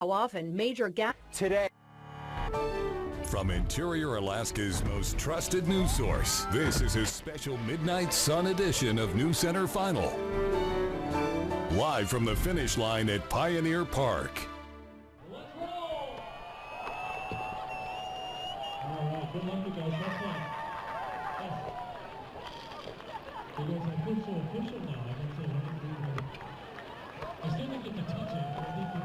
How often major gas today. From Interior Alaska's most trusted news source, this is a special Midnight Sun edition of Newscenter Final. Live from the finish line at Pioneer Park. Good luck, you guys. Have fun. You guys are official now. I still didn't get to touch it, but I did get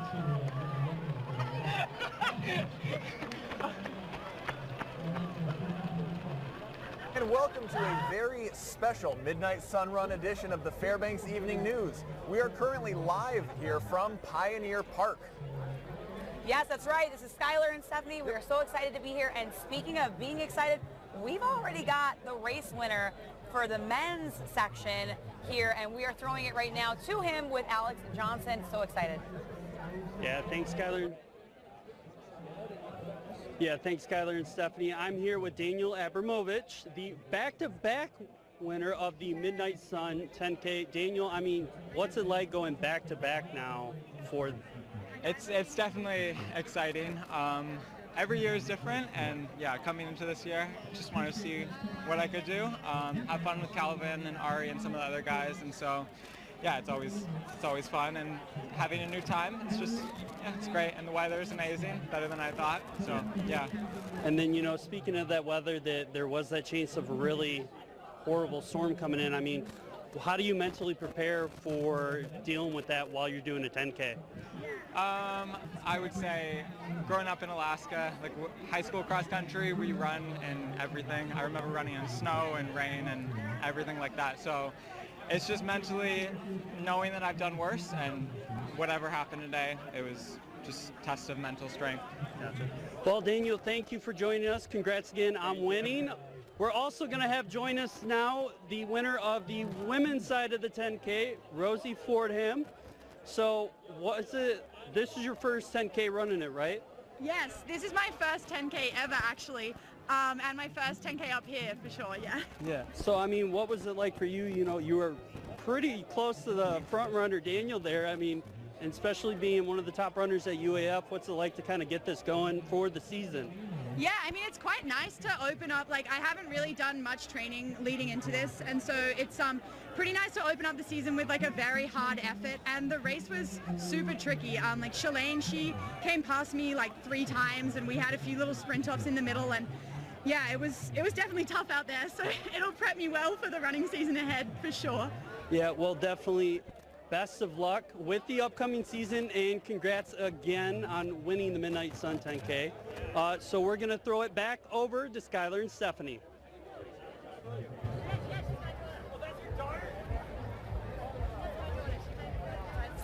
And welcome to a very special Midnight Sun Run edition of the Fairbanks Evening News. We are currently live here from Pioneer Park. Yes, that's right. This is Skylar and Stephanie. We are so excited to be here. And speaking of being excited, we've already got the race winner for the men's section here, and we are throwing it right now to him with Alex Johnson. So excited. Yeah, thanks, Skylar. Thanks, Skylar and Stephanie. I'm here with Daniel Abramovich, the back-to-back winner of the Midnight Sun 10K. Daniel, I mean, what's it like going back-to-back now for? It's definitely exciting. Every year is different, and yeah, coming into this year, just wanted to see what I could do. Have fun with Calvin and Ari and some of the other guys, and so yeah, it's always fun, and having a new time, it's great, and the weather is amazing, better than I thought. So yeah. And then, you know, speaking of that weather, there was that chance of a really horrible storm coming in. I mean, how do you mentally prepare for dealing with that while you're doing a 10K? I would say growing up in Alaska, like high school cross country, we run in everything. I remember running in snow and rain and everything like that. So it's just mentally knowing that I've done worse, and whatever happened today, it was just a test of mental strength. Gotcha. Well, Daniel, thank you for joining us. Congrats again on winning. We're also going to have join us now the winner of the women's side of the 10K, Rosie Fordham. So this is your first 10K running it, right? Yes, this is my first 10K ever, actually, and my first 10K up here for sure, yeah. Yeah, so I mean, what was it like for you? You know, you were pretty close to the front runner, Daniel, there. I mean, and especially being one of the top runners at UAF, what's it like to kind of get this going for the season? Yeah, I mean, it's quite nice to open up. Like, I haven't really done much training leading into this, and so it's pretty nice to open up the season with like a very hard effort. And the race was super tricky. Like Shalane, she came past me like 3 times, and we had a few little sprint offs in the middle, and yeah, it was definitely tough out there. So it'll prep me well for the running season ahead for sure. Yeah, well, definitely. Best of luck with the upcoming season, and congrats again on winning the Midnight Sun 10K. So we're going to throw it back over to Skylar and Stephanie.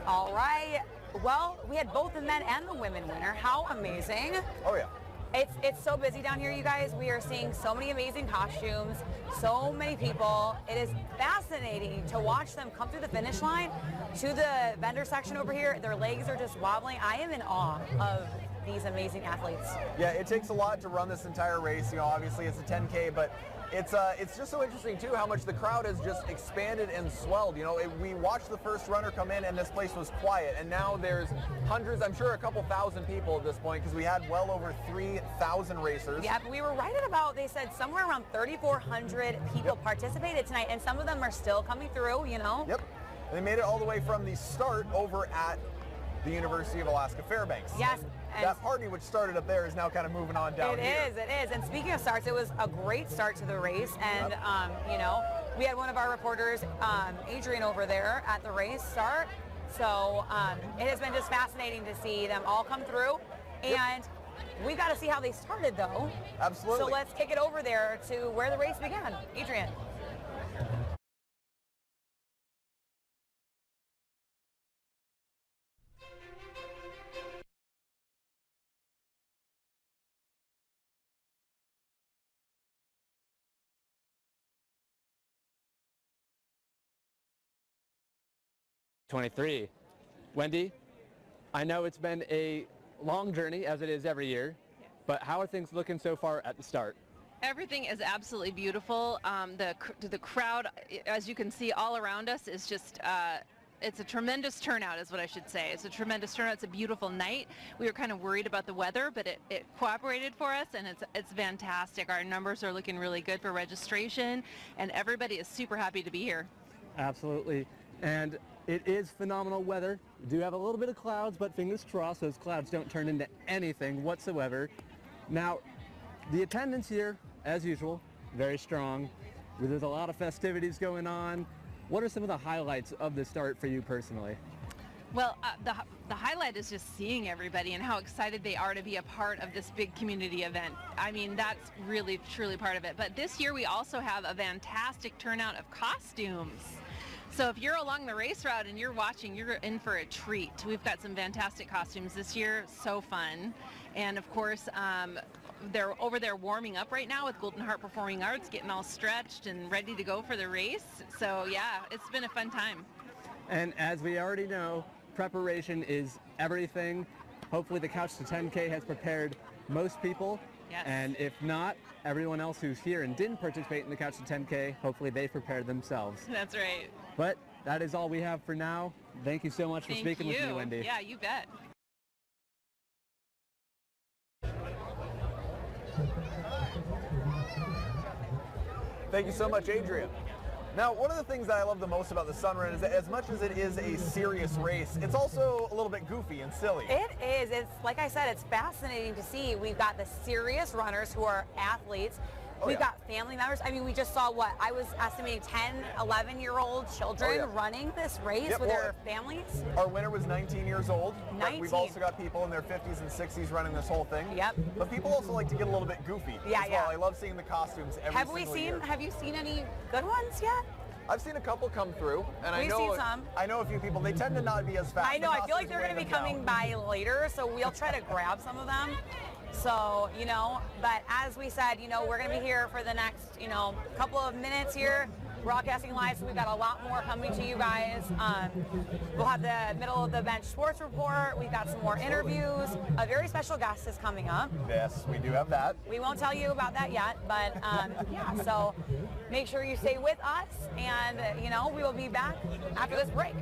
All right. Well, we had both the men and the women winner. How amazing. Oh yeah. It's so busy down here, you guys. We are seeing so many amazing costumes, so many people. It is fascinating to watch them come through the finish line to the vendor section over here. Their legs are just wobbling. I am in awe of these amazing athletes. Yeah, it takes a lot to run this entire race. You know, obviously it's a 10K, but it's just so interesting too how much the crowd has just expanded and swelled. You know, we watched the first runner come in and this place was quiet, and now there's hundreds, I'm sure a couple thousand people at this point, because we had well over 3,000 racers. Yeah, but we were right at about, they said somewhere around 3,400 people participated tonight, and some of them are still coming through, you know. Yep, and they made it all the way from the start over at the University of Alaska Fairbanks. Yes. That party which started up there is now kind of moving on down here. It is. And speaking of starts, it was a great start to the race. And, you know, we had one of our reporters, Adrian, over there at the race start. So it has been just fascinating to see them all come through. And we've got to see how they started, though. Absolutely. So let's kick it over there to where the race began. Adrian. '23. Wendy, I know it's been a long journey, as it is every year, but how are things looking so far at the start? Everything is absolutely beautiful. The crowd, as you can see all around us, is just it's a tremendous turnout is what I should say. It's a tremendous turnout. It's a beautiful night. We were kind of worried about the weather, but it cooperated for us, and it's fantastic. Our numbers are looking really good for registration, and everybody is super happy to be here. Absolutely. And it is phenomenal weather. We do have a little bit of clouds, but fingers crossed those clouds don't turn into anything whatsoever. Now, the attendance here, as usual, very strong. There's a lot of festivities going on. What are some of the highlights of the start for you personally? Well, the highlight is just seeing everybody and how excited they are to be a part of this big community event. I mean, that's really, truly part of it. But this year we also have a fantastic turnout of costumes. So if you're along the race route and you're watching, you're in for a treat. We've got some fantastic costumes this year, so fun. And of course, they're over there warming up right now with Golden Heart Performing Arts, getting all stretched and ready to go for the race. So yeah, it's been a fun time. And as we already know, preparation is everything. Hopefully the Couch to 10K has prepared most people. Yes. And if not, everyone else who's here and didn't participate in the Couch to 10K, hopefully they prepared themselves. That's right. But that is all we have for now. Thank you so much for speaking with me, Wendy. Yeah, you bet. Thank you so much, Adrian. Now, one of the things that I love the most about the Sun Run is that as much as it is a serious race, it's also a little bit goofy and silly. It is. It's like I said, it's fascinating to see. We've got the serious runners who are athletes. We've got family members. I mean, we just saw what I was estimating 10, 11-year-old children running this race with their families. Our winner was 19 years old. 19. We've also got people in their 50s and 60s running this whole thing. Yep. But people also like to get a little bit goofy as well. I love seeing the costumes every single year. Have you seen any good ones yet? I've seen a couple come through, and We've seen some. I know a few people. They tend to not be as fast. I know. I feel like they're going to be coming by later, so we'll try to grab some of them. So, you know, but as we said, you know, we're going to be here for the next, you know, couple of minutes here, broadcasting live, so we've got a lot more coming to you guys. We'll have the middle of the bench sports report. We've got some more interviews. A very special guest is coming up. Yes, we do have that. We won't tell you about that yet, but yeah, so make sure you stay with us, and, you know, we will be back after this break.